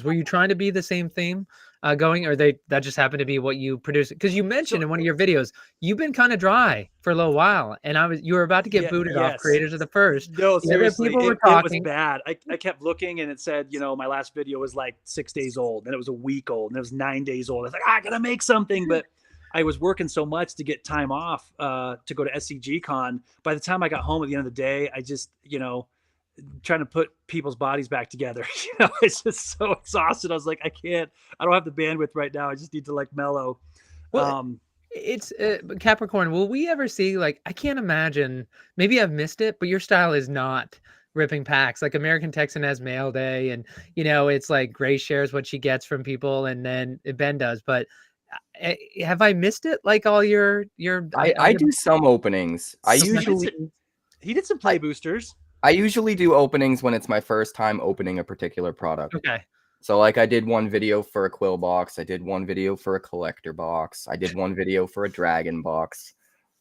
Were you trying to be the same theme going, or that just happened to be what you produced? Because you mentioned So in one of your videos, you've been kind of dry for a little while, and you were about to get yeah, booted off yes. Creators of the First. No, The other seriously, people were it was talking. bad. I kept looking and it said, my last video was like 6 days old, and it was a week old, and it was 9 days old. I was like, I gotta make something, but I was working so much to get time off to go to SCG Con. By the time I got home at the end of the day, I just, trying to put people's bodies back together. It's just so exhausted. I was like, I don't have the bandwidth right now. I just need to like mellow. Well, Um, it's Capricorn. Will we ever see, like, I can't imagine, maybe I've missed it, but your style is not ripping packs. Like American Texan has mail day, and it's like Grace shares what she gets from people, and then Ben does. But have I missed it? Like all your I do some openings. he did some play boosters. I usually do openings when it's my first time opening a particular product. Okay. So like I did one video for a Quill box, I did one video for a collector box, I did one video for a dragon box.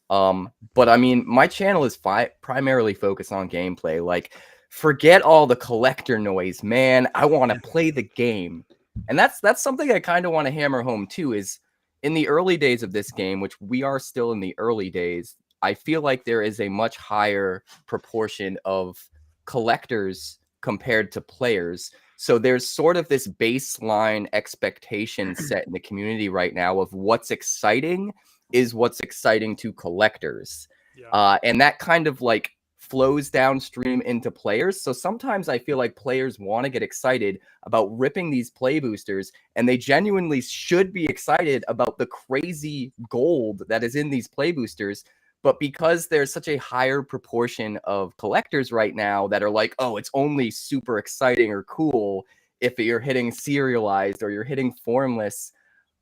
But I mean, my channel is primarily focused on gameplay. Like, forget all the collector noise, man. I want to play the game. And that's something I kind of want to hammer home too, is in the early days of this game, which we are still in the early days, I feel like there is a much higher proportion of collectors compared to players. So there's sort of this baseline expectation set in the community right now of what's exciting is what's exciting to collectors. Yeah. And that kind of like flows downstream into players. So sometimes I feel like players want to get excited about ripping these play boosters, and they genuinely should be excited about the crazy gold that is in these play boosters. But because there's such a higher proportion of collectors right now that are like, oh, it's only super exciting or cool if you're hitting serialized or you're hitting formless,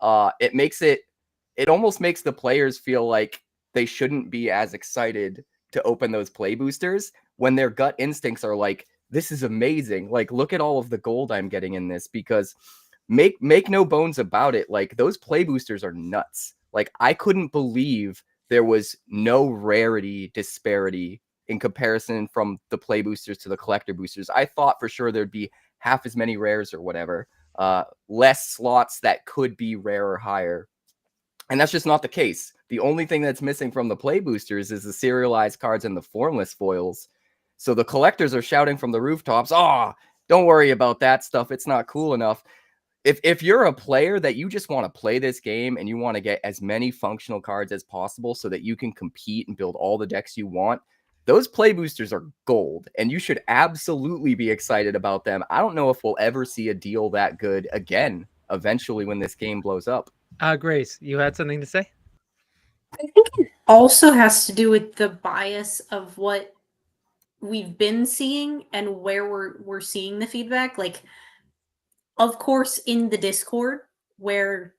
it almost makes the players feel like they shouldn't be as excited to open those play boosters when their gut instincts are like, this is amazing. Like, look at all of the gold I'm getting in this, because make no bones about it. Like, those play boosters are nuts. Like, I couldn't believe there was no rarity disparity in comparison from the play boosters to the collector boosters. I thought for sure there'd be half as many rares or whatever, less slots that could be rare or higher. And that's just not the case. The only thing that's missing from the play boosters is the serialized cards and the formless foils. So the collectors are shouting from the rooftops, oh, don't worry about that stuff. It's not cool enough. If you're a player that you just want to play this game and you want to get as many functional cards as possible so that you can compete and build all the decks you want, those play boosters are gold, and you should absolutely be excited about them. I don't know if we'll ever see a deal that good again eventually when this game blows up. Grace, you had something to say? I think it also has to do with the bias of what we've been seeing and where we're seeing the feedback. Like, of course, in the Discord where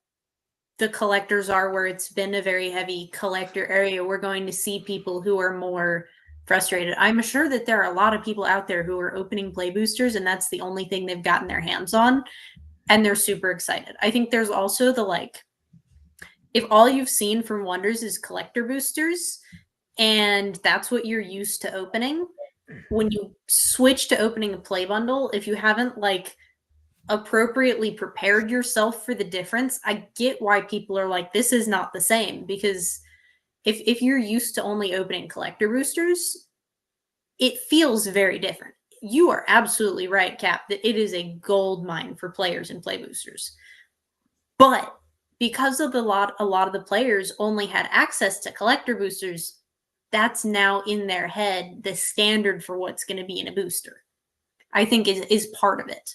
the collectors are, where it's been a very heavy collector area, we're going to see people who are more frustrated. I'm sure that there are a lot of people out there who are opening play boosters and that's the only thing they've gotten their hands on, and they're super excited. I think there's also the, like, if all you've seen from Wonders is collector boosters and that's what you're used to opening, when you switch to opening a play bundle, if you haven't like appropriately prepared yourself for the difference, I get why people are like, this is not the same. Because if you're used to only opening collector boosters, it feels very different. You are absolutely right, Cap, that it is a gold mine for players and play boosters. But because of a lot of the players only had access to collector boosters, that's now in their head the standard for what's going to be in a booster. I think is part of it.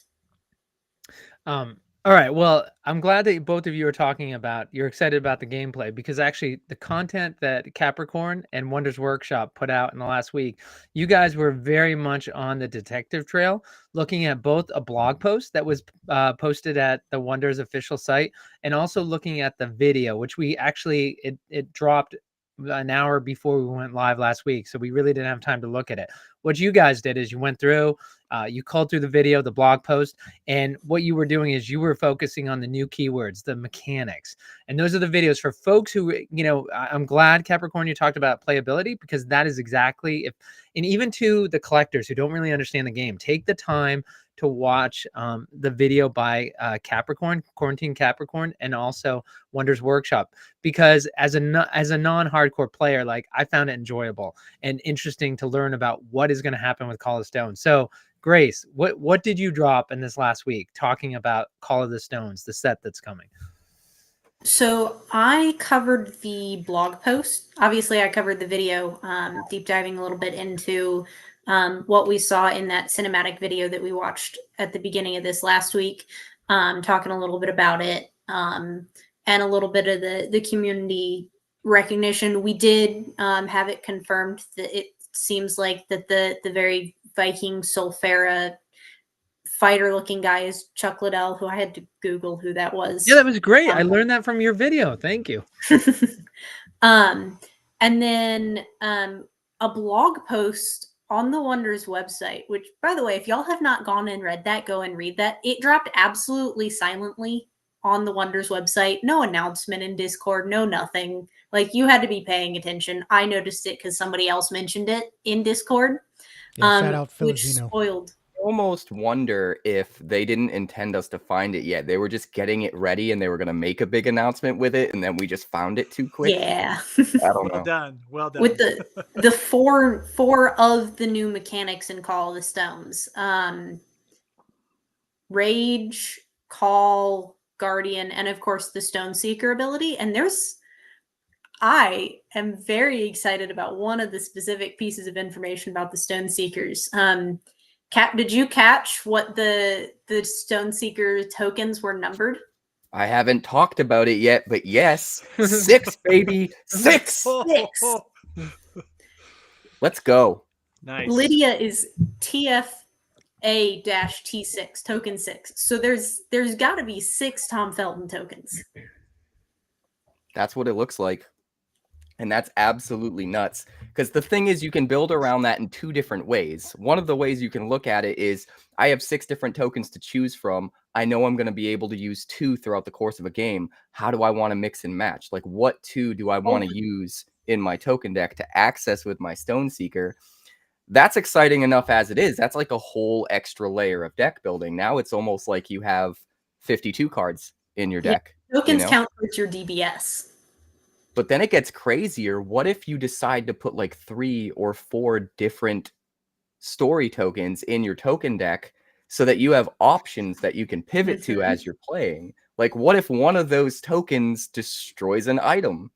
All right. Well, I'm glad that both of you are talking about, you're excited about the gameplay, because actually the content that Capricorn and Wonders Workshop put out in the last week, you guys were very much on the detective trail, looking at both a blog post that was posted at the Wonders official site, and also looking at the video, which we actually, it dropped an hour before we went live last week. So we really didn't have time to look at it. what you guys did is you went through, you called through the video, the blog post, and what you were doing is you were focusing on the new keywords, the mechanics. And those are the videos for folks who, I'm glad, Capricorn, you talked about playability, because that is exactly, and even to the collectors who don't really understand the game, take the time to watch the video by Capricorn, Quarantine Capricorn, and also Wonders Workshop, because as a non-hardcore player, like, I found it enjoyable and interesting to learn about what is going to happen with Call of Stone. So Grace, what did you drop in this last week talking about Call of the Stones, the set that's coming? So I covered the blog post. Obviously, I covered the video, deep diving a little bit into what we saw in that cinematic video that we watched at the beginning of this last week, talking a little bit about it, and a little bit of the community recognition. We did have it confirmed that it seems like that the very Viking Solfera fighter looking guy is Chuck Liddell, who I had to Google who that was. Yeah, that was great. I learned that from your video. Thank you. And then a blog post on the Wonders website, which, by the way, if y'all have not gone and read that, go and read that. It dropped absolutely silently on the Wonders website. No announcement in Discord, no nothing. Like, you had to be paying attention. I noticed it because somebody else mentioned it in Discord. Yeah, shout out Which Filipino. spoiled. I almost wonder if they didn't intend us to find it yet. They were just getting it ready and they were going to make a big announcement with it, and then we just found it too quick. Yeah. I don't know. Well done. Well done. With the four of the new mechanics in Call of the Stones. Rage, Call, Guardian, and of course the Stone Seeker ability. And I am very excited about one of the specific pieces of information about the Stone Seekers. Kat, did you catch what the Stone Seeker tokens were numbered? I haven't talked about it yet, but yes, 6, baby, 6. 6. Let's go. Nice. Lydia is TFA-T6, token 6. So there's got to be 6 Tom Felton tokens. That's what it looks like. And that's absolutely nuts. Because the thing is, you can build around that in 2 different ways. One of the ways you can look at it is, I have 6 different tokens to choose from. I know I'm going to be able to use 2 throughout the course of a game. How do I want to mix and match? Like, what 2 do I want to use in my token deck to access with my Stone Seeker? That's exciting enough as it is. That's like a whole extra layer of deck building. Now it's almost like you have 52 cards in your deck. Tokens count towards your DBS. But then it gets crazier. What if you decide to put like 3 or 4 different story tokens in your token deck so that you have options that you can pivot to as you're playing? Like, what if one of those tokens destroys an item?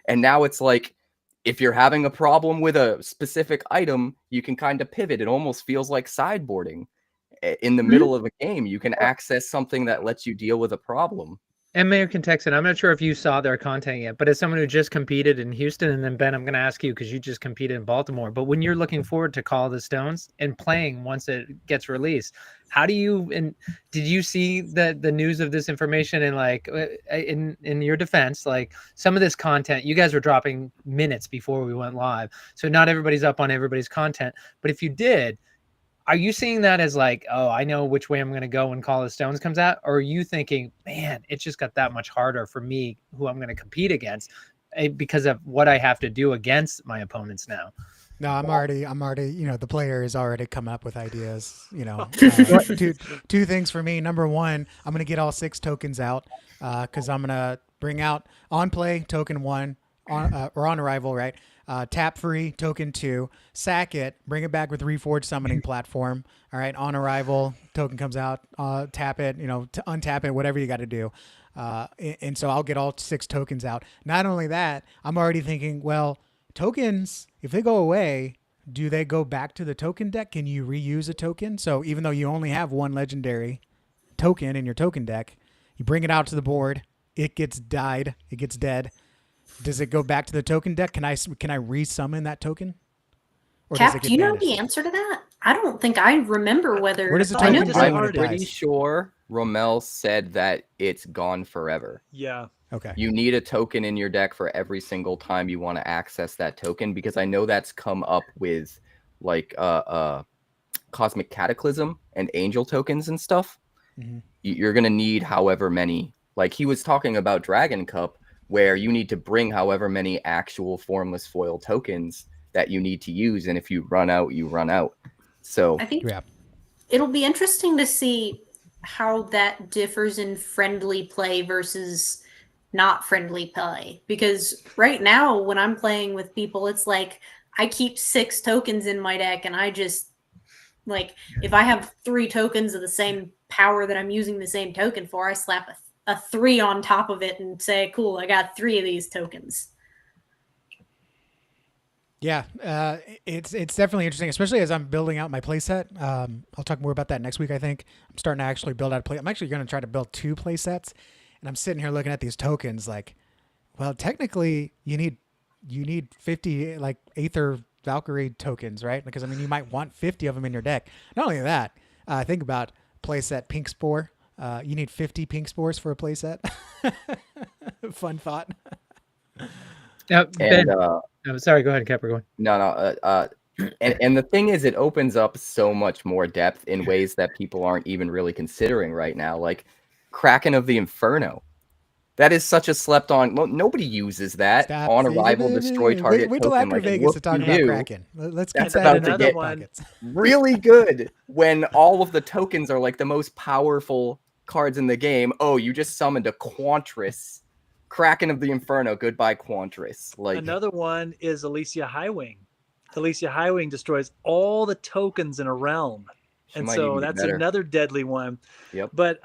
And now it's like, if you're having a problem with a specific item, you can kind of pivot. It almost feels like sideboarding. In the middle of a game, you can access something that lets you deal with a problem. And American Texan, I'm not sure if you saw their content yet, but as someone who just competed in Houston, and then Ben, I'm going to ask you because you just competed in Baltimore, but when you're looking forward to Call of the Stones and playing once it gets released, how do you, and did you see the news of this information? And like, in your defense, like, some of this content, you guys were dropping minutes before we went live. So not everybody's up on everybody's content, but if you did, are you seeing that as like, oh, I know which way I'm going to go when Call of the Stones comes out? Or are you thinking, man, it just got that much harder for me, who I'm going to compete against, because of what I have to do against my opponents now? No, I'm already, the player has already come up with ideas, two things for me. Number one, I'm going to get all 6 tokens out, cause I'm going to bring out on play token 1 or on arrival, right? Tap free token 2, sack it, bring it back with Reforged Summoning Platform. All right, on arrival, token comes out, tap it, to untap it, whatever you got to do. And so I'll get all 6 tokens out. Not only that, I'm already thinking, well, tokens, if they go away, do they go back to the token deck? Can you reuse a token? So even though you only have 1 legendary token in your token deck, you bring it out to the board, it gets died, it gets dead. Does it go back to the token deck? Can I resummon that token? Or Cap, do you know the answer to that? I don't think I remember whether. Where does the I know token this- go when it I'm pretty dies? sure Rommel said that it's gone forever. Yeah. Okay. You need a token in your deck for every single time you want to access that token, because I know that's come up with like Cosmic Cataclysm and Angel tokens and stuff, you're gonna need however many. Like he was talking about Dragon Cup, where you need to bring however many actual formless foil tokens that you need to use, and if you run out, you run out. So I think Yeah. it'll be interesting to see how that differs in friendly play versus not friendly play. Because right now, when I'm playing with people, it's like I keep 6 tokens in my deck, and I just like if I have 3 tokens of the same power that I'm using the same token for, I slap a 3 on top of it and say, "Cool, I got 3 of these tokens." Yeah, it's definitely interesting, especially as I'm building out my playset. I'll talk more about that next week. I think I'm starting to actually build out a play. I'm actually going to try to build 2 playsets, and I'm sitting here looking at these tokens. Like, well, technically, you need 50 like Aether Valkyrie tokens, right? Because I mean, you might want 50 of them in your deck. Not only that, think about playset Pink Spore. You need 50 Pink Spores for a playset. Fun thought. Ben, and sorry, go ahead, Capricorn. and the thing is, it opens up so much more depth in ways that people aren't even really considering right now, like Kraken of the Inferno. That is such a slept on. Well, nobody uses that on arrival. Destroy target. Wait till token, after Vegas to talk about do. Kraken. Let's get That's that about in to our get pockets. really good when all of the tokens are like the most powerful cards in the game. Oh, you just summoned a Quantris. Kraken of the Inferno. Goodbye, Quantris. Like Another one is Alicia Highwing. Alicia Highwing destroys all the tokens in a realm. she And might so even get that's better. another deadly one. Yep. But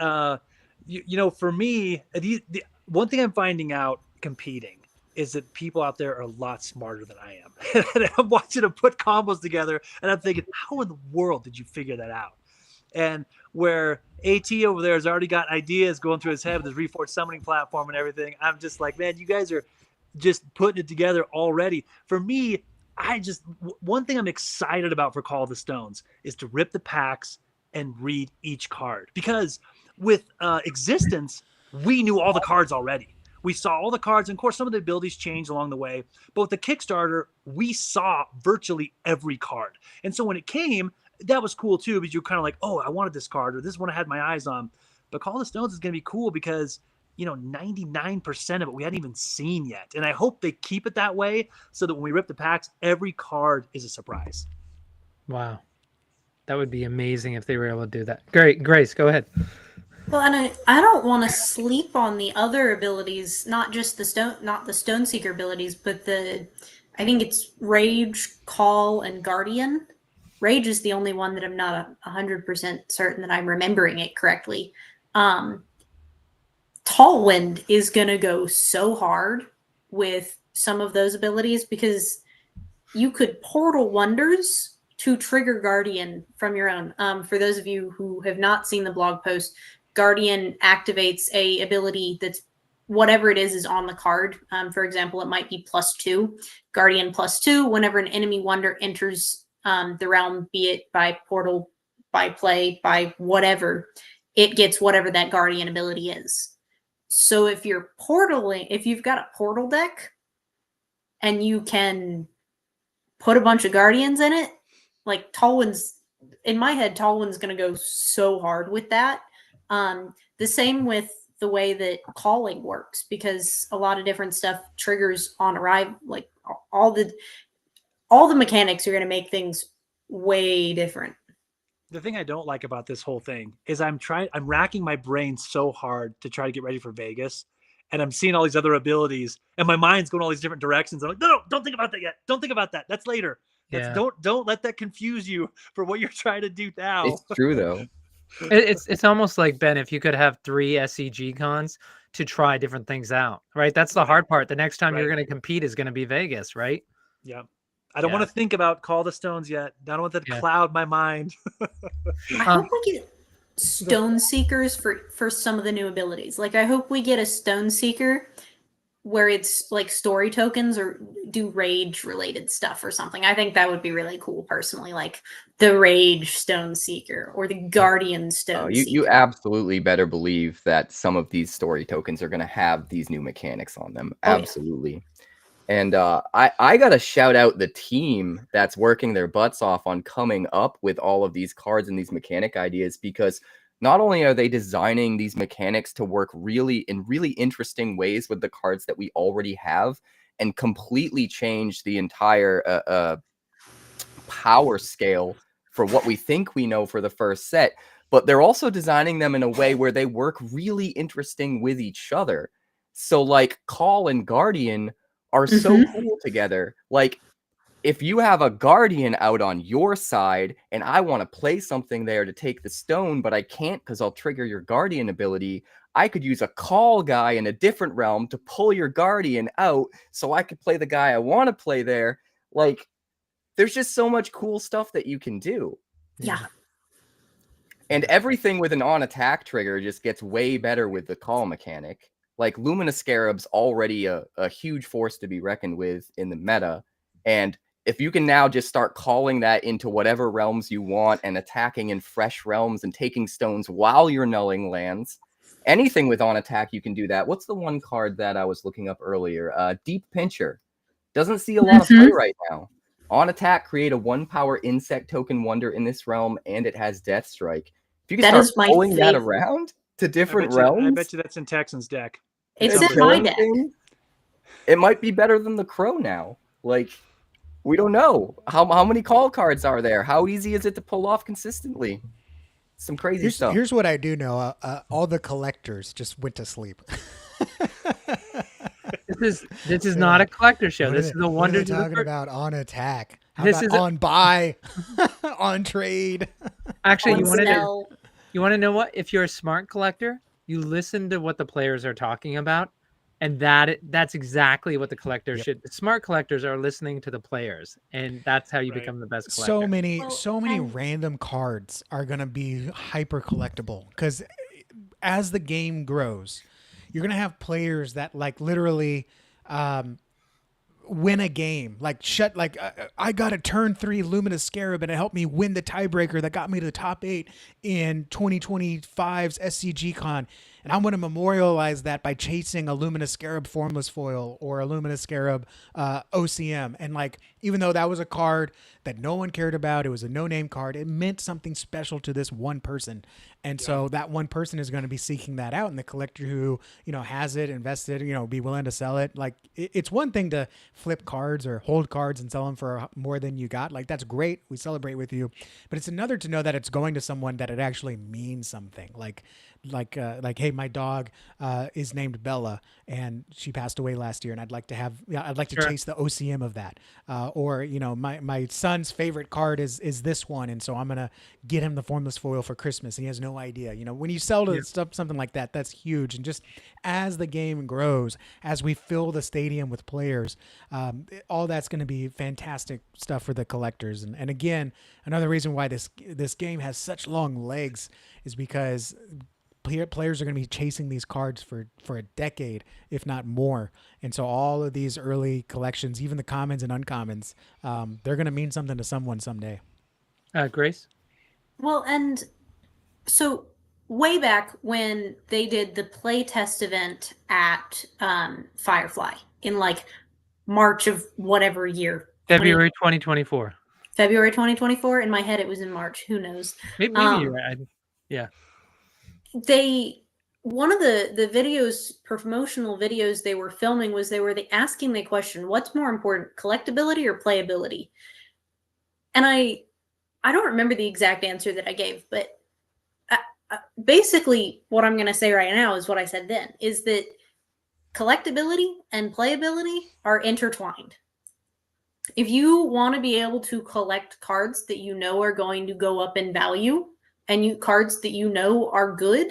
you know, for me, the one thing I'm finding out competing is that people out there are a lot smarter than I am. And I'm watching them put combos together, and I'm thinking, how in the world did you figure that out? And where AT over there has already got ideas going through his head with his Reforged summoning platform and everything, I'm just like, man, you guys are just putting it together already. For me, one thing I'm excited about for Call of the Stones is to rip the packs and read each card, because with Existence, we knew all the cards already. We saw all the cards, and of course, some of the abilities changed along the way. But with the Kickstarter, we saw virtually every card. And so when it came, that was cool too, because you're kind of like, oh, I wanted this card, or this one I had my eyes on. But Call of the Stones is going to be cool because, you know, 99% of it we hadn't even seen yet. And I hope they keep it that way so that when we rip the packs, every card is a surprise. Wow. That would be amazing if they were able to do that. Great. Grace, go ahead. Well, and I don't want to sleep on the other abilities, not just the Stoneseeker abilities, but I think it's Rage, Call, and Guardian. Rage is the only one that I'm not 100% certain that I'm remembering it correctly. Tallwind is going to go so hard with some of those abilities, because you could Portal Wonders to trigger Guardian from your own. For those of you who have not seen the blog post, Guardian activates a ability that's whatever it is on the card. For example, it might be +2. Guardian +2, whenever an enemy wonder enters the realm, be it by portal, by play, by whatever, it gets whatever that Guardian ability is. So if you're portaling, if you've got a portal deck and you can put a bunch of Guardians in it, like Tallwind's, in my head, Tallwind's going to go so hard with that. The same with the way that calling works, because a lot of different stuff triggers on arrival. Like all the mechanics are going to make things way different. The thing I don't like about this whole thing is I'm racking my brain so hard to try to get ready for Vegas, and I'm seeing all these other abilities, and my mind's going all these different directions. I'm like, no, don't think about that yet. Don't think about that. That's later. Yeah. Don't let that confuse you for what you're trying to do now. It's true though. It's almost like, Ben, if you could have 3 SCG cons to try different things out, right? That's the hard part. The next time you're going to compete is going to be Vegas, right? Yeah. I don't want to think about Call the Stones yet. I don't want that to cloud my mind. I hope we get Stone Seekers for some of the new abilities. Like, I hope we get a Stone Seeker where it's like story tokens or do rage related stuff or something. I think that would be really cool personally, like the Rage Stone Seeker or the Guardian Stone Seeker. You absolutely better believe that some of these story tokens are going to have these new mechanics on them. Absolutely. And I gotta shout out the team that's working their butts off on coming up with all of these cards and these mechanic ideas, because not only are they designing these mechanics to work in really interesting ways with the cards that we already have and completely change the entire power scale for what we think we know for the first set, but they're also designing them in a way where they work really interesting with each other. So like Call and Guardian are so cool together. Like if you have a Guardian out on your side and I want to play something there to take the stone, but I can't because I'll trigger your Guardian ability, I could use a Call guy in a different realm to pull your Guardian out so I could play the guy I want to play there. Like, there's just so much cool stuff that you can do. Yeah. And everything with an on-attack trigger just gets way better with the Call mechanic. Like, Luminous Scarab's already a huge force to be reckoned with in the meta. And if you can now just start calling that into whatever realms you want and attacking in fresh realms and taking stones while you're nulling lands, anything with on-attack, you can do that. What's the one card that I was looking up earlier? Deep Pincher. Doesn't see a lot of play right now. On attack, create a 1-power insect token wonder in this realm, and it has Death Strike. If you can That start is pulling that favorite. around to different I realms, bet you that's in Texan's deck. It's and in my killing deck. things, it might be better than the Crow now. Like, we don't know. How many call cards are there? How easy is it to pull off consistently? Some crazy stuff. Here's what I do know. All the collectors just went to sleep. This is not a collector show. This is the What are wonders they of the talking about on attack. How This about is on buy, on trade? Actually, On you want to know, sell. you want to know what? If you're a smart collector, you listen to what the players are talking about, and that's exactly what the collectors should. The smart collectors are listening to the players, and that's how you Right. become the best collector. So many and- random cards are gonna be hyper collectible because as the game grows, you're gonna have players that like literally win a game. Like I got a turn 3 Luminous Scarab and it helped me win the tiebreaker that got me to the top 8 in 2025's SCG Con. And I'm going to memorialize that by chasing a Luminous Scarab Formless Foil or a Luminous Scarab OCM. And like, even though that was a card that no one cared about, it was a no-name card, it meant something special to this one person. And so that one person is going to be seeking that out. And the collector who, has it, invested, be willing to sell it. Like, it's one thing to flip cards or hold cards and sell them for more than you got. Like, that's great. We celebrate with you. But it's another to know that it's going to someone that it actually means something. Like, hey, my dog is named Bella and she passed away last year, and I'd like to chase the OCM of that. Or my son's favorite card is this one, and so I'm gonna get him the Formless Foil for Christmas, and he has no idea. When you sell to something like that, that's huge. And just as the game grows, as we fill the stadium with players, all that's going to be fantastic stuff for the collectors. And again, another reason why this game has such long legs is because players are going to be chasing these cards for a decade, if not more. And so all of these early collections, even the commons and uncommons, they're going to mean something to someone someday. Grace? Well, and so way back when they did the play test event at Firefly in like March of whatever year. February 2024. February 2024. In my head, it was in March. Who knows? Maybe you're right. Yeah. One of the videos, promotional videos they were filming was they were asking the question, what's more important, collectability or playability? And I don't remember the exact answer that I gave, but basically what I'm going to say right now is what I said then, is that collectability and playability are intertwined. If you want to be able to collect cards that you know are going to go up in value, and cards that you know are good,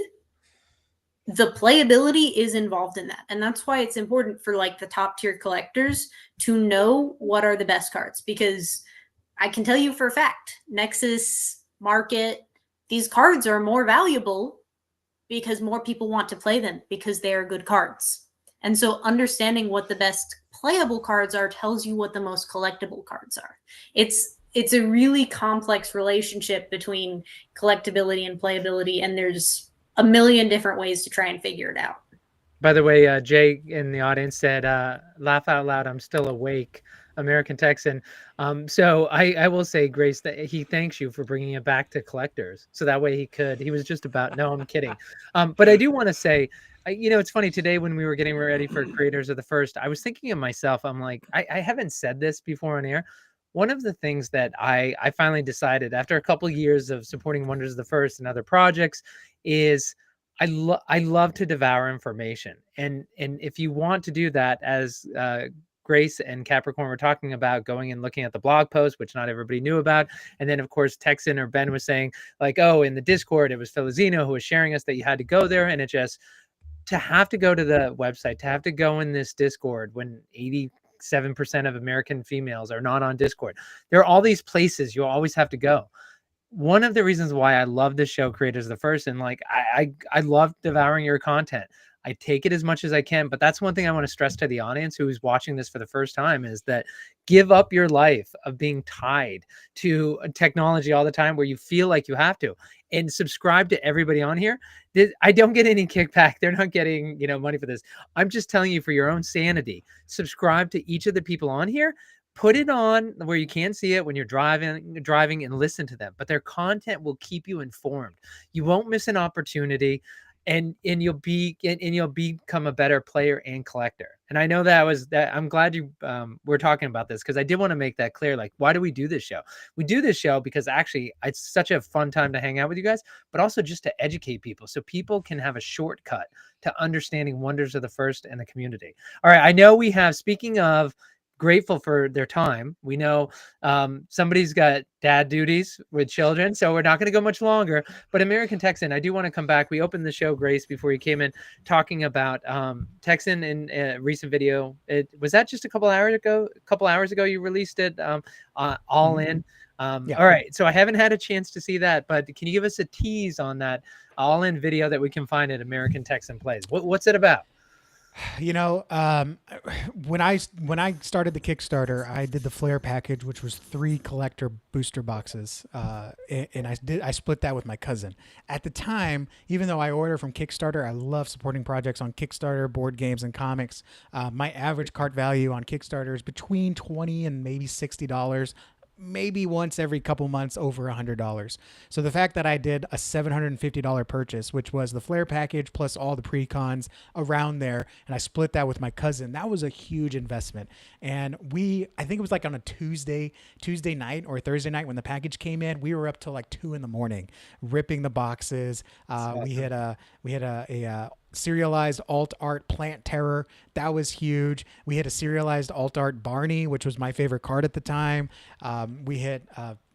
the playability is involved in that. And that's why it's important for like the top tier collectors to know what are the best cards, because I can tell you for a fact, Nexus, Market, these cards are more valuable because more people want to play them because they are good cards. And so understanding what the best playable cards are tells you what the most collectible cards are. It's a really complex relationship between collectability and playability, and there's a million different ways to try and figure it out. By the way, Jay in the audience said, "Laugh out loud, I'm still awake." American Texan. So I will say, Grace, that he thanks you for bringing it back to collectors. So that way he could. He was just about. No, I'm kidding. But I do want to say, it's funny today when we were getting ready for Creators of the First. I was thinking of myself. I'm like, I haven't said this before on air. One of the things that I finally decided after a couple years of supporting Wonders of the First and other projects is I love to devour information, and if you want to do that, as Grace and Capricorn were talking about, going and looking at the blog post, which not everybody knew about, and then of course Texan or Ben was saying like, oh, in the Discord it was Filizino who was sharing us that you had to go there, and it just to have to go to the website, to have to go in this Discord when 87% of American females are not on Discord. There are all these places you always have to go. One of the reasons why I love this show, Creators of the First, and like I love devouring your content. I take it as much as I can, but that's one thing I want to stress to the audience who's watching this for the first time is that give up your life of being tied to technology all the time where you feel like you have to, and subscribe to everybody on here. I don't get any kickback. They're not getting, money for this. I'm just telling you for your own sanity, subscribe to each of the people on here. Put it on where you can't see it when you're driving and listen to them, but their content will keep you informed. You won't miss an opportunity, and you'll become a better player and collector. And I know that I'm glad you we're talking about this, because I did want to make that clear. Like, why do we do this show? We do this show because actually it's such a fun time to hang out with you guys, but also just to educate people so people can have a shortcut to understanding Wonders of the First and the community. All right, I know we have, speaking of grateful for their time, we know somebody's got dad duties with children, so we're not going to go much longer. But American Texan, I do want to come back. We opened the show, Grace, before you came in, talking about Texan in a recent video. Was that just a couple hours ago you released it, all in. Yeah. All right, so I haven't had a chance to see that, but can you give us a tease on that all in video that we can find at American Texan Plays? What's it about? When I started the Kickstarter, I did the Flare package, which was 3 collector booster boxes, and I split that with my cousin. At the time, even though I order from Kickstarter, I love supporting projects on Kickstarter, board games, and comics. My average cart value on Kickstarter is between $20 and maybe $60. Maybe once every couple months over $100. So the fact that I did a $750 purchase, which was the Flare package plus all the pre-cons around there, and I split that with my cousin, that was a huge investment. And I think it was like on a Tuesday night or Thursday night when the package came in, we were up till like 2 a.m. ripping the boxes. Awesome. We had a serialized alt art Plant Terror. That was huge. We had a serialized alt art Barney, which was my favorite card at the time. We had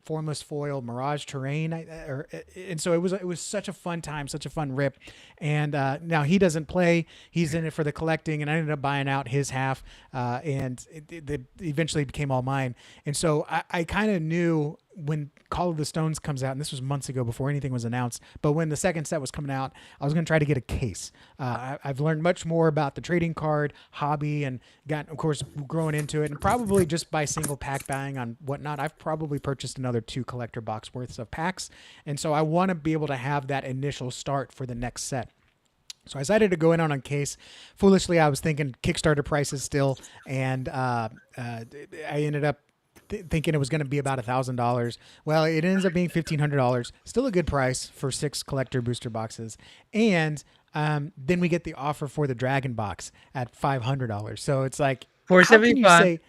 Formless Foil Mirage Terrain, and so it was such a fun time, such a fun rip. And now he doesn't play; he's in it for the collecting, and I ended up buying out his half, and it eventually became all mine. And so I kind of knew when Call of the Stones comes out, and this was months ago before anything was announced, but when the second set was coming out, I was going to try to get a case. I've learned much more about the trading card hobby and got, of course, growing into it, and probably just by single pack buying on whatnot, I've probably purchased another 2 collector box worths of packs. And so I want to be able to have that initial start for the next set. So I decided to go in on a case. Foolishly, I was thinking Kickstarter prices still, and I ended up thinking it was going to be about $1,000. Well, it ends up being $1,500. Still a good price for 6 collector booster boxes. And then we get the offer for the Dragon box at $500. So it's like, $475.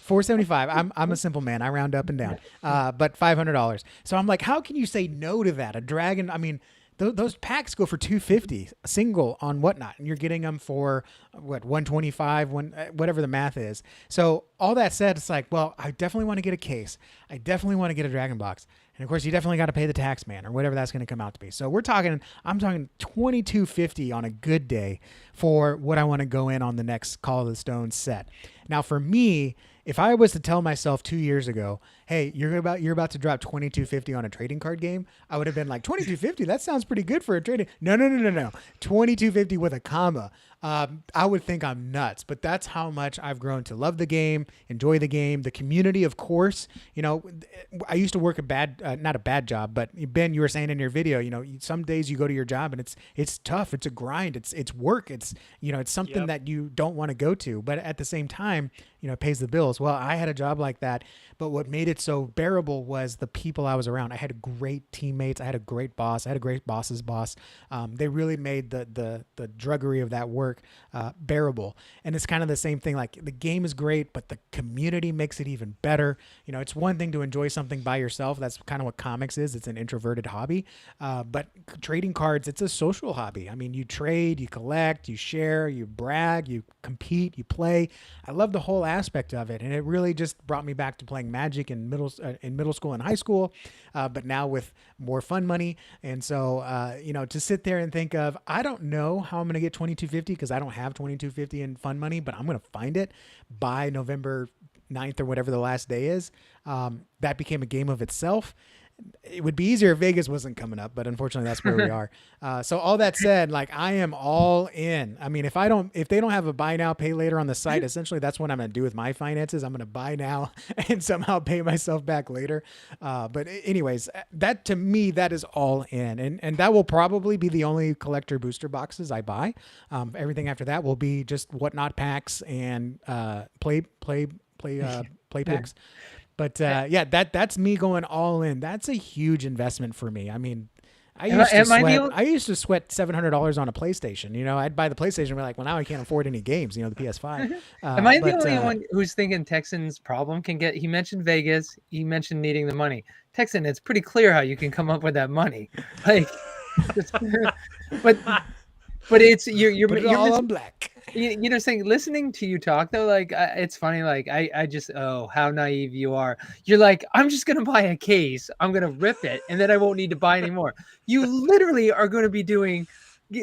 $475. I'm a simple man. I round up and down. But $500. So I'm like, how can you say no to that? A Dragon, I mean, those packs go for $250 a single on Whatnot, and you're getting them for $125, whatever the math is. So all that said, it's like, well, I definitely want to get a case. I definitely want to get a Dragon box, and of course, you definitely got to pay the tax man or whatever that's going to come out to be. So I'm talking $22.50 on a good day for what I want to go in on the next Call of the Stones set. Now, for me, if I was to tell myself 2 years ago, hey, you're about to drop 2250 on a trading card game, I would have been like, 2250, that sounds pretty good for a trading. No. 2250 with a comma. I would think I'm nuts, but that's how much I've grown to love the game, enjoy the game, the community, of course. You know, I used to work not a bad job, but Ben, you were saying in your video, you know, some days you go to your job and it's tough, it's a grind, it's work, it's something that you don't want to go to, but at the same time, you know, it pays the bills. Well, I had a job like that, but what made it so bearable was the people I was around. I had great teammates. I had a great boss. I had a great boss's boss. They really made the drudgery of that work bearable. And it's kind of the same thing. Like, the game is great, but the community makes it even better. You know, it's one thing to enjoy something by yourself. That's kind of what comics is. It's an introverted hobby. But trading cards, it's a social hobby. I mean, you trade, you collect, you share, you brag, you compete, you play. I love the whole aspect of it, and it really just brought me back to playing Magic in middle school and high school, but now with more fun money. And so, you know, to sit there and think of, I don't know how I'm going to get 2250 because I don't have 2250 in fun money, but I'm going to find it by November 9th or whatever the last day is. That became a game of itself. It would be easier if Vegas wasn't coming up, but unfortunately that's where we are. So all that said, like, I am all in. I mean, if they don't have a buy now, pay later on the site, essentially that's what I'm going to do with my finances. I'm going to buy now and somehow pay myself back later. But anyways, that, to me, that is all in. And that will probably be the only collector booster boxes I buy. Everything after that will be just whatnot packs and play packs. But yeah, that's me going all in. That's a huge investment for me. I mean, I used to sweat $700 on a PlayStation. You know, I'd buy the PlayStation and be like, well, now I can't afford any games. You know, the PS5. Am I the only one who's thinking Texan's problem can get? He mentioned Vegas. He mentioned needing the money. Texan, it's pretty clear how you can come up with that money. Like, but it's you're all on black. You know, saying, listening to you talk though, like, it's funny. Like, I just, oh, how naive you are. You're like, I'm just gonna buy a case, I'm gonna rip it, and then I won't need to buy anymore. You literally are going to be doing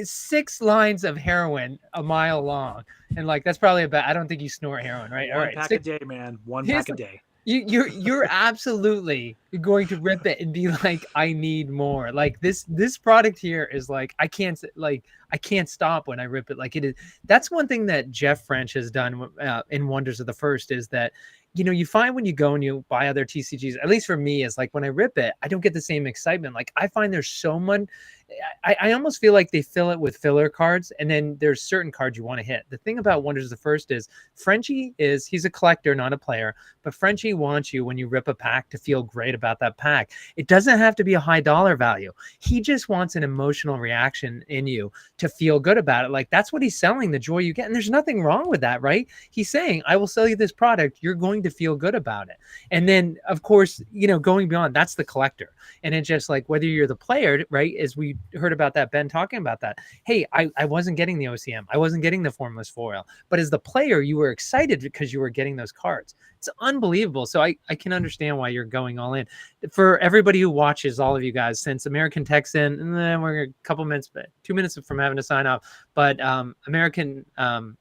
6 lines of heroin a mile long, and like, that's probably about. I don't think you snort heroin, right? One pack a day, man. One pack a day. You're absolutely going to rip it and be like, I need more. Like, this product here is like, I can't stop when I rip it. Like, it is. That's one thing that Jeff French has done in Wonders of the First, is that, you know, you find when you go and you buy other TCGs, at least for me, is like, when I rip it, I don't get the same excitement. Like, I find there's so much. I almost feel like they fill it with filler cards, and then there's certain cards you want to hit. The thing about Wonders of the First is he's a collector, not a player, but Frenchie wants you, when you rip a pack, to feel great about that pack. It doesn't have to be a high dollar value. He just wants an emotional reaction in you to feel good about it. Like, that's what he's selling, the joy you get. And there's nothing wrong with that, right? He's saying, I will sell you this product. You're going to feel good about it. And then, of course, you know, going beyond, that's the collector. And it's just like, whether you're the player, right, as we heard about that, Ben talking about that, hey, I wasn't getting the OCM, I wasn't getting the formless foil, but as the player, you were excited because you were getting those cards. It's unbelievable. So I can understand why you're going all in. For everybody who watches, all of you guys, since American Texan, we're a couple minutes, 2 minutes from having to sign off, but American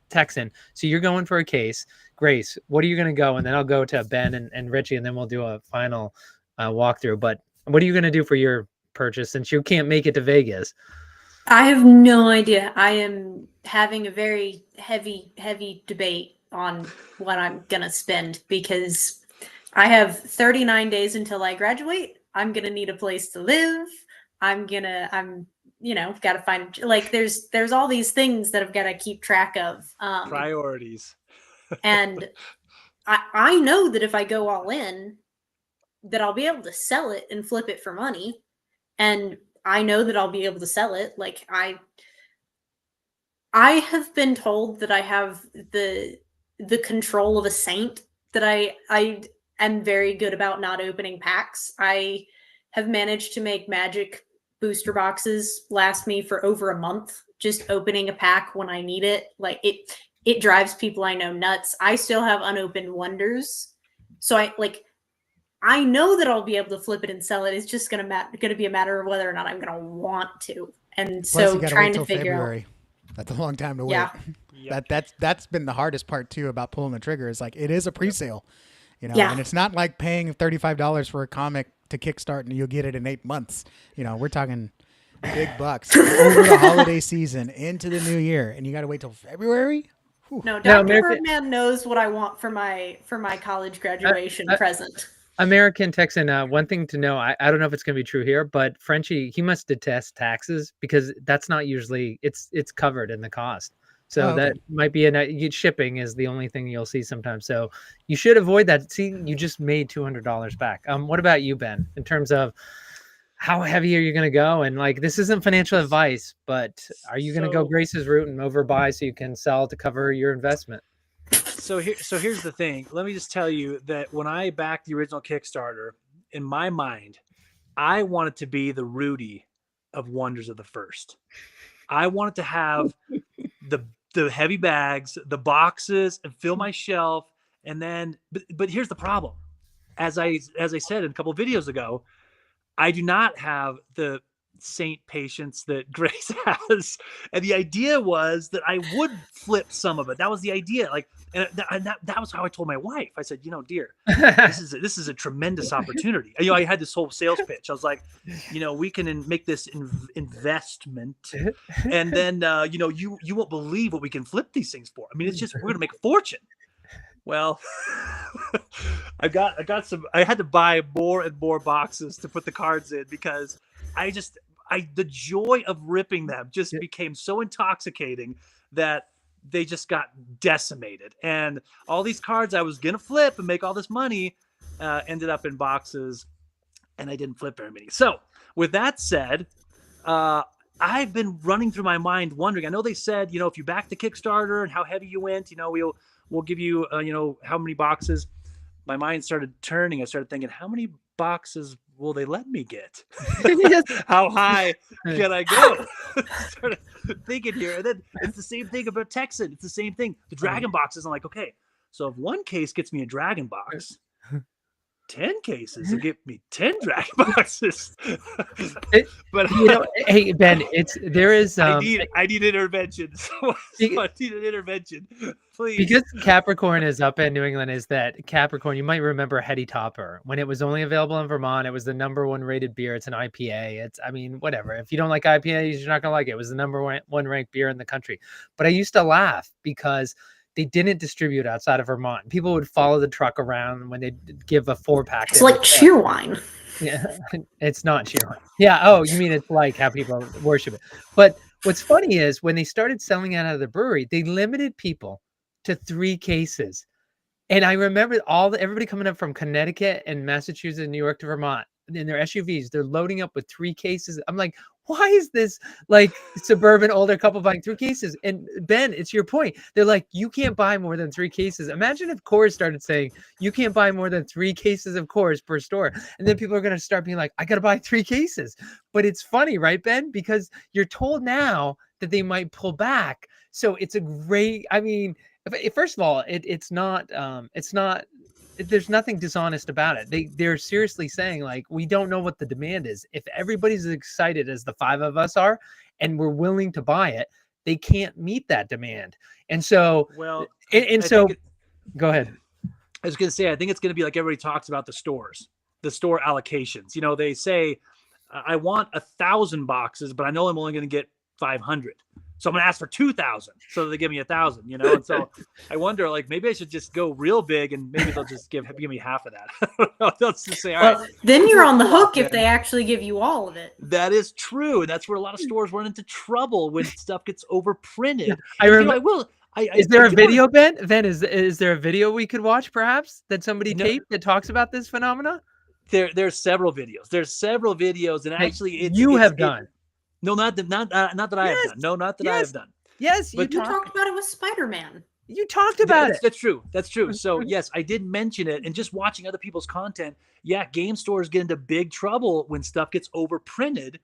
Texan, so you're going for a case. Grace, what are you going to go? And then I'll go to Ben and Richie, and then we'll do a final walkthrough. But what are you going to do for your purchase, since you can't make it to Vegas? I have no idea. I am having a very heavy debate on what I'm going to spend, because I have 39 days until I graduate. I'm going to need a place to live. I'm you know, got to find, like, there's all these things that I've got to keep track of. Priorities. And I know that if I go all in, that I'll be able to sell it and flip it for money. And I know that I'll be able to sell it. Like, I have been told that I have the control of a saint, that I am very good about not opening packs. I have managed to make Magic booster boxes last me for over a month, just opening a pack when I need it. Like, it drives people I know nuts. I still have unopened Wonders. So I know that I'll be able to flip it and sell it. It's just going to be a matter of whether or not I'm going to want to. And Plus, so you gotta trying wait to till figure February. That's a long time to wait. Yeah. Yep. That's been the hardest part too about pulling the trigger. Is like it is a pre-sale, Yeah. and it's not like paying $35 for a comic to kickstart and you'll get it in 8 months. We're talking big bucks over the holiday season into the new year, and you got to wait till February. No, No, Dr. American- Birdman knows what I want for my college graduation present. American Texan, one thing to know, I don't know if it's going to be true here, but Frenchie, he must detest taxes because that's not usually, it's covered in the cost. So Oh, okay. that might be shipping is the only thing you'll see sometimes. So you should avoid that. See, you just made $200 back. What about you, Ben, in terms of how heavy are you going to go? And like, this isn't financial advice, but are you going to go So- Grace's route and overbuy so you can sell to cover your investment? So here's the thing. Let me just tell you that when I backed the original Kickstarter, in my mind, I wanted to be the Rudy of Wonders of the First. I wanted to have the heavy bags, the boxes, and fill my shelf. And then, but here's the problem. As I said in a couple of videos ago, I do not have the saint patience that Grace has. And the idea was that I would flip some of it. That was the idea. Like, and that was how I told my wife. I said, dear, this is a tremendous opportunity. I had this whole sales pitch. I was like, we can make this investment, and then you won't believe what we can flip these things for. I mean, it's just we're gonna make a fortune. Well, I had to buy more and more boxes to put the cards in because the joy of ripping them just became so intoxicating that they just got decimated. And all these cards I was going to flip and make all this money ended up in boxes, and I didn't flip very many. So with that said, I've been running through my mind wondering, I know they said, if you back the Kickstarter and how heavy you went, we'll give you, how many boxes. My mind started turning. I started thinking, how many boxes will they let me get? How high can I go? Started thinking here. And then it's the same thing about Texan. It's the same thing. The dragon boxes. I'm like, okay, so if one case gets me a dragon box, 10 cases will get me 10 dragon boxes. But hey Ben, there is I need intervention. So I need an intervention, please. Because Capricorn is up in New England, is that Capricorn, you might remember Heady Topper. When it was only available in Vermont, it was the #1 rated beer. It's an IPA. Whatever. If you don't like IPAs, you're not going to like it. It was the #1 ranked beer in the country. But I used to laugh because they didn't distribute outside of Vermont. People would follow the truck around when they give a 4-pack. It's like Cheerwine. Yeah, it's not Cheerwine. Yeah. Oh, you mean it's like how people worship it. But what's funny is when they started selling out of the brewery, they limited people to 3 cases. And I remember everybody coming up from Connecticut and Massachusetts and New York to Vermont in their SUVs. They're loading up with 3 cases. I'm like, why is this like suburban older couple buying 3 cases? And Ben, it's your point. They're like, you can't buy more than 3 cases. Imagine if Coors started saying you can't buy more than 3 cases of Coors per store. And then people are going to start being like, I got to buy 3 cases. But it's funny, right, Ben? Because you're told now that they might pull back. So it's a great, first of all, it's not, there's nothing dishonest about it. They're seriously saying like, we don't know what the demand is. If everybody's as excited as the 5 of us are, and we're willing to buy it, they can't meet that demand. And so, well, go ahead. I was going to say, I think it's going to be like everybody talks about the store allocations. They say, I want 1,000 boxes, but I know I'm only going to get 500. So I'm going to ask for 2,000 so that they give me 1,000, And so I wonder, like, maybe I should just go real big and maybe they'll just give me half of that. They'll just say, all right. Then you're on the hook if they actually give you all of it. That is true. And that's where a lot of stores run into trouble when stuff gets overprinted. Yeah, I remember. Is there a video, Ben? Ben, is there a video we could watch perhaps that somebody taped that talks about this phenomena? There's several videos. And actually you have done. No, not that I have done. No, not that I have done. Yes, but you talked about it with Spider-Man. You talked about it. That's true. So yes, I did mention it, and just watching other people's content, game stores get into big trouble when stuff gets overprinted,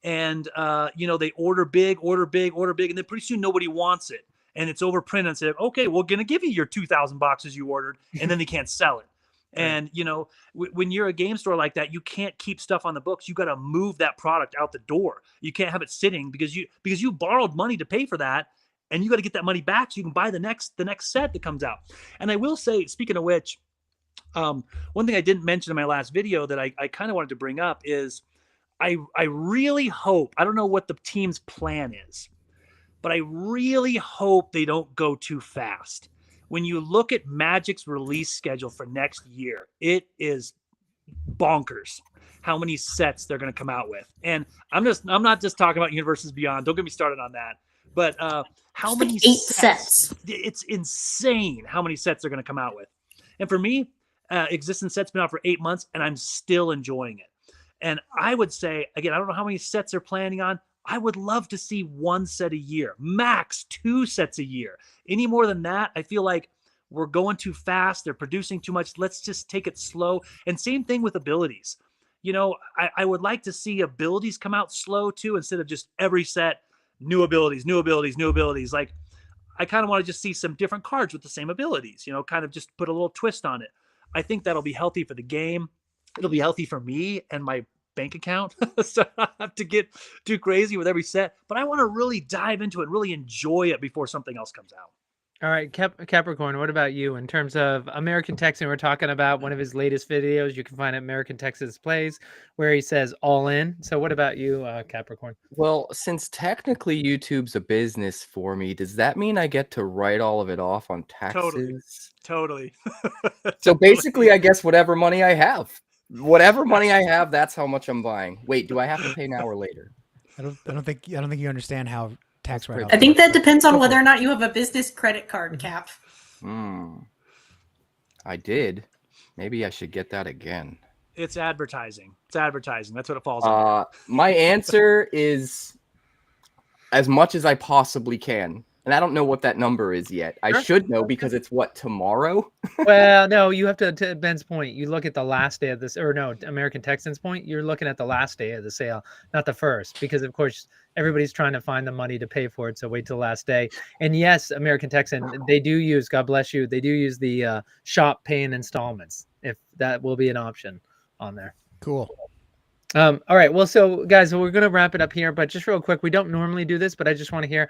and they order big, and then pretty soon nobody wants it, and it's overprinted and say, okay, we're gonna give you your 2,000 boxes you ordered, and then they can't sell it. And when you're a game store like that, you can't keep stuff on the books. You got to move that product out the door. You can't have it sitting because you borrowed money to pay for that, and you got to get that money back so you can buy the next set that comes out. And I will say, speaking of which, one thing I didn't mention in my last video that I kind of wanted to bring up is I really hope, I don't know what the team's plan is, but I really hope they don't go too fast. When you look at Magic's release schedule for next year, it is bonkers how many sets they're going to come out with. And I'm not just talking about Universes Beyond. Don't get me started on that. But how It's many like 8 sets? It's insane how many sets they're going to come out with. And for me, Existence set's been out for 8 months, and I'm still enjoying it. And I would say, again, I don't know how many sets they're planning on. I would love to see 1 set a year, max 2 sets a year. Any more than that, I feel like we're going too fast. They're producing too much. Let's just take it slow. And same thing with abilities. You know, I would like to see abilities come out slow too, instead of just every set, new abilities, new abilities, new abilities. Like, I kind of want to just see some different cards with the same abilities, you know, kind of just put a little twist on it. I think that'll be healthy for the game. It'll be healthy for me and my bank account. So I don't have to get too crazy with every set, but I want to really dive into it, really enjoy it before something else comes out. All right, Capricorn, what about you in terms of American Texan? We're talking about one of his latest videos. You can find it American Texas Plays, where he says all in. So what about you, Capricorn? Well, since technically YouTube's a business for me, does that mean I get to write all of it off on taxes? Totally. So basically, I guess whatever money I have, that's how much I'm buying. Wait, do I have to pay now or later? I don't think you understand how tax write-off. I think that depends on whether or not you have a business credit card, Cap. I did. Maybe I should get that again. It's advertising. That's what it falls on. My answer is as much as I possibly can. And I don't know what that number is yet. I should know because it's what, tomorrow? Well, no, you have to Ben's point. You look at the last day of this, or no, American Texans point. You're looking at the last day of the sale, not the first, because of course everybody's trying to find the money to pay for it. So wait till the last day. And yes, American Texan, they do use, God bless you, they do use the shop pay in installments, if that will be an option on there. Cool. All right. Well, so guys, we're going to wrap it up here, but just real quick, we don't normally do this, but I just want to hear,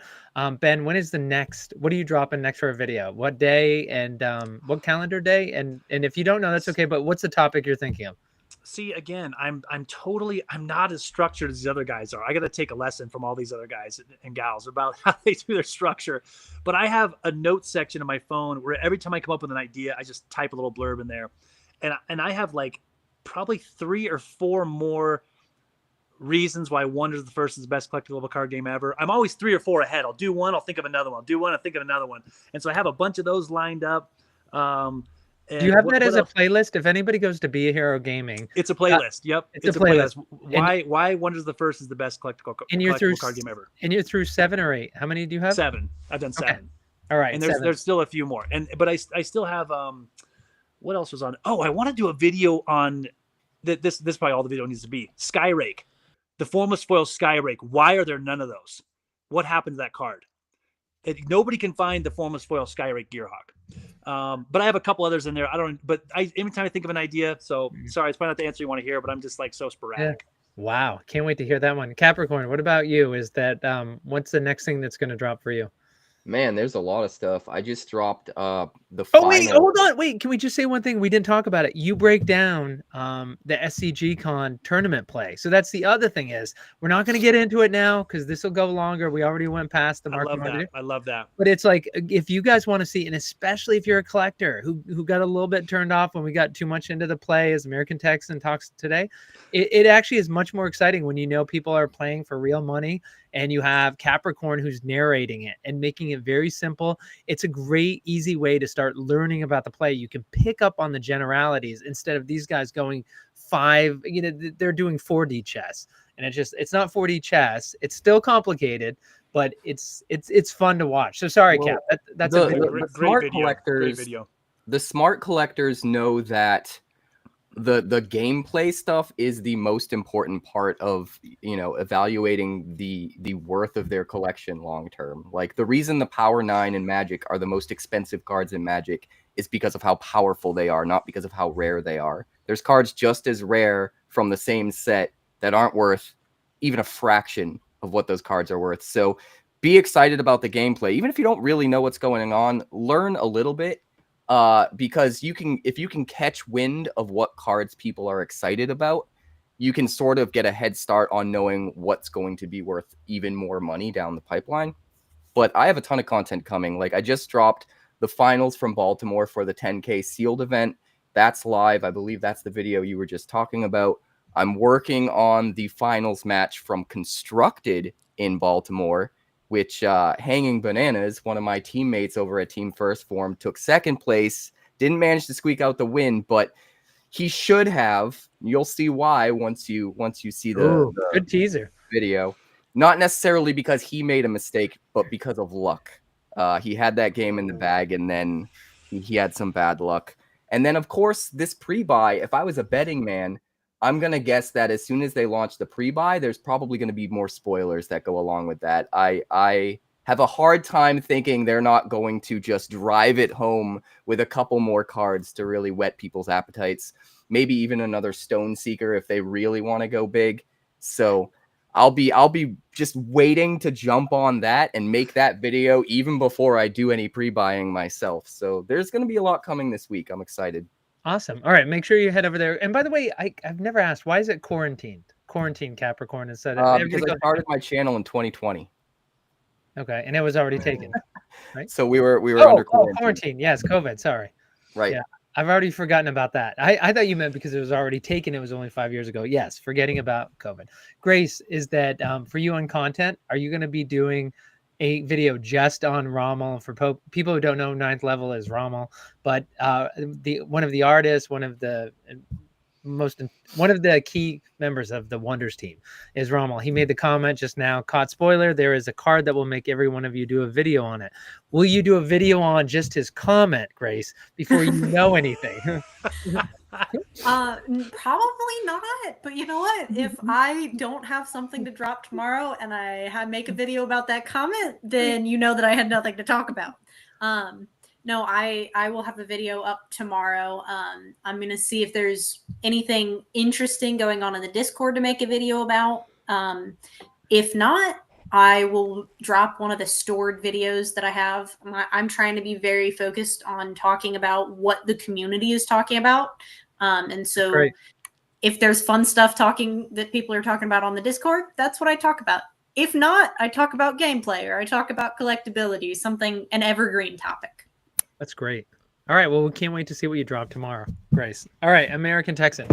Ben, when is the next, what are you dropping next for a video? What day and what calendar day? And if you don't know, that's okay. But what's the topic you're thinking of? See, again, I'm not as structured as the other guys are. I got to take a lesson from all these other guys and gals about how they do their structure. But I have a notes section on my phone where every time I come up with an idea, I just type a little blurb in there. And I have like probably 3 or 4 more reasons why Wonders of the First is the best collectible card game ever. I'm always 3 or 4 ahead. I'll do one, I'll think of another one. I'll do one, I'll think of another one. And so I have a bunch of those lined up. Do you have that as a playlist? If anybody goes to Be a Hero Gaming, it's a playlist. Yep, it's a playlist. Why Wonders of the First is the best collectible card game ever? And you're through 7 or 8. How many do you have? 7. I've done 7. Okay. All right, and there's still a few more. But I still have what else was on? Oh, I want to do a video on this is probably all the video needs to be. Skyrake, the Formless Foil Skyrake. Why are there none of those? What happened to that card? Nobody can find the Formless Foil Skyrake Gearhawk. But I have a couple others in there. Every time I think of an idea, so sorry, it's probably not the answer you want to hear, but I'm just like so sporadic. Yeah. Wow. Can't wait to hear that one. Capricorn, what about you? Is that what's the next thing that's going to drop for you? Man, there's a lot of stuff. I just dropped the Oh, wait, hold on. Wait, can we just say one thing? We didn't talk about it. You break down the SCG Con tournament play. So that's the other thing is we're not going to get into it now because this will go longer. We already went past the mark. I love that. But it's like if you guys want to see, and especially if you're a collector who got a little bit turned off when we got too much into the play, as American Texan talks today, it actually is much more exciting when you know people are playing for real money and you have Capricorn who's narrating it and making it very simple. It's a great, easy way to start learning about the play. You can pick up on the generalities instead of these guys going 5, they're doing 4D chess. And it's not 4D chess. It's still complicated, but it's fun to watch. So sorry, Cap. That's a great video. The smart collectors know that the gameplay stuff is the most important part of evaluating the worth of their collection long term. Like the reason the Power 9 and Magic are the most expensive cards in Magic is because of how powerful they are, not because of how rare they are. There's cards just as rare from the same set that aren't worth even a fraction of what those cards are worth. So be excited about the gameplay. Even if you don't really know what's going on, learn a little bit. Because if you can catch wind of what cards people are excited about, you can sort of get a head start on knowing what's going to be worth even more money down the pipeline. But I have a ton of content coming. Like, I just dropped the finals from Baltimore for the 10K sealed event. That's live. I believe that's the video you were just talking about. I'm working on the finals match from Constructed in Baltimore, which Hanging Bananas, one of my teammates over at Team First Form, took second place. Didn't manage to squeak out the win, but he should have. You'll see why once you see the good teaser video. Not necessarily because he made a mistake, but because of luck. He had that game in the bag, and then he had some bad luck. And then, of course, this pre-buy, if I was a betting man, I'm going to guess that as soon as they launch the pre-buy, there's probably going to be more spoilers that go along with that. I have a hard time thinking they're not going to just drive it home with a couple more cards to really whet people's appetites. Maybe even another Stone Seeker if they really want to go big. So I'll be just waiting to jump on that and make that video even before I do any pre-buying myself. So there's going to be a lot coming this week. I'm excited. Awesome. All right, make sure you head over there. And by the way, I've never asked, why is it quarantined Capricorn instead of because I started my channel in 2020. Okay, and it was already taken, right? So we were under quarantine. Yes, COVID. Sorry. Right. Yeah, I've already forgotten about that. I thought you meant because it was already taken. It was only 5 years ago. Yes, forgetting about COVID. Grace, is that for you on content? Are you going to be doing a video just on Rommel? For people who don't know, Ninth Level is Rommel, but one of the artists, one of the key members of the Wonders team is Rommel. He made the comment just now, caught spoiler, there is a card that will make every one of you do a video on it. Will you do a video on just his comment, Grace, before you know anything? Probably not, but you know what? If I don't have something to drop tomorrow and I make a video about that comment, then you know that I had nothing to talk about. No, I will have a video up tomorrow. I'm going to see if there's anything interesting going on in the Discord to make a video about. If not, I will drop one of the stored videos that I have. I'm trying to be very focused on talking about what the community is talking about. And so Great. If there's fun stuff that people are talking about on the Discord, that's what I talk about. If not, I talk about gameplay or I talk about collectability, an evergreen topic. That's great. All right. Well, we can't wait to see what you drop tomorrow, Grace. All right. American Texan.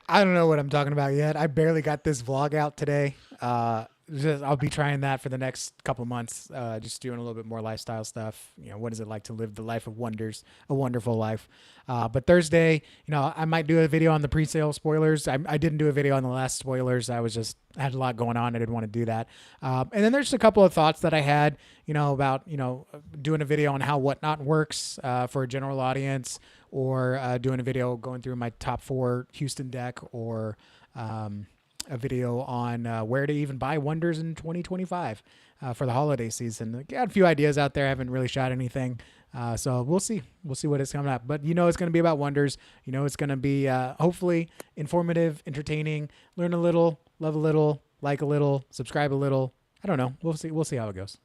I don't know what I'm talking about yet. I barely got this vlog out today. I'll be trying that for the next couple months. Just doing a little bit more lifestyle stuff. You know, what is it like to live the life of wonders, a wonderful life. But Thursday, I might do a video on the pre-sale spoilers. I didn't do a video on the last spoilers. I had a lot going on. I didn't want to do that. And then there's a couple of thoughts that I had, about, doing a video on how Whatnot works for a general audience, or doing a video going through my top 4 Houston deck, or a video on where to even buy Wonders in 2025 for the holiday season. Got a few ideas out there. I haven't really shot anything. So we'll see. We'll see what is coming up. But it's going to be about Wonders. It's going to be hopefully informative, entertaining, learn a little, love a little, like a little, subscribe a little. I don't know. We'll see. We'll see how it goes.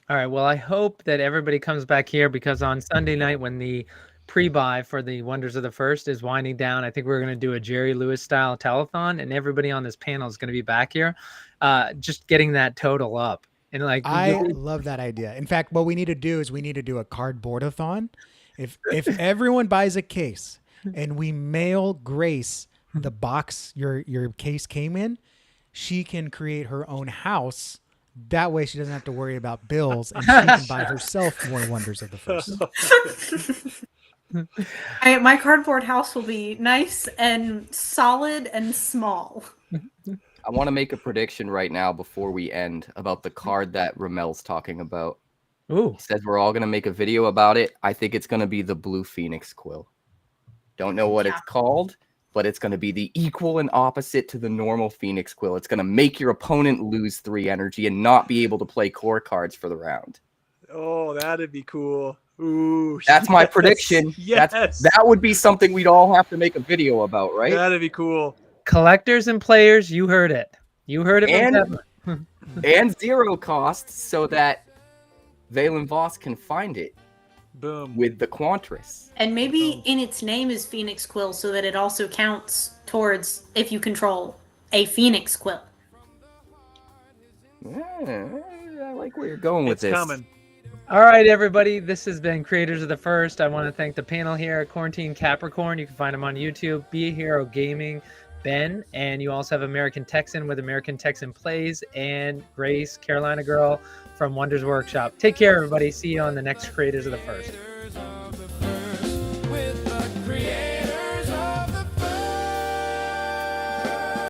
All right. Well, I hope that everybody comes back here, because on Sunday night, when the pre-buy for the Wonders of the First is winding down, I think we're going to do a Jerry Lewis style telethon, and everybody on this panel is going to be back here, just getting that total up. And I love that idea. In fact, what we need to do is we need to do a cardboard-a-thon. If everyone buys a case and we mail Grace the box your case came in, she can create her own house. That way she doesn't have to worry about bills, and she can buy herself more Wonders of the First. My cardboard house will be nice and solid and small. I want to make a prediction right now before we end about the card that Ramel's talking about. Ooh. He says we're all going to make a video about it. I think it's going to be the Blue Phoenix Quill. Don't know what it's called, but it's going to be the equal and opposite to the normal Phoenix Quill. It's going to make your opponent lose 3 energy and not be able to play core cards for the round. Oh, that'd be cool. Ooh, that's my prediction. Yes. That would be something we'd all have to make a video about, right? That'd be cool. Collectors and players, you heard it. You heard it. and 0 cost so that Valen Voss can find it Boom. with the Quantris. And maybe in its name is Phoenix Quill so that it also counts towards if you control a Phoenix Quill. Yeah, I like where you're going with It's this. coming. All right, everybody. This has been Creators of the First. I want to thank the panel here at Quarantine Capricorn. You can find him on YouTube. Be a Hero Gaming, Ben, and you also have American Texan with American Texan Plays, and Grace, Carolina Girl from Wonders Workshop. Take care, everybody. See you on the next Creators of the First.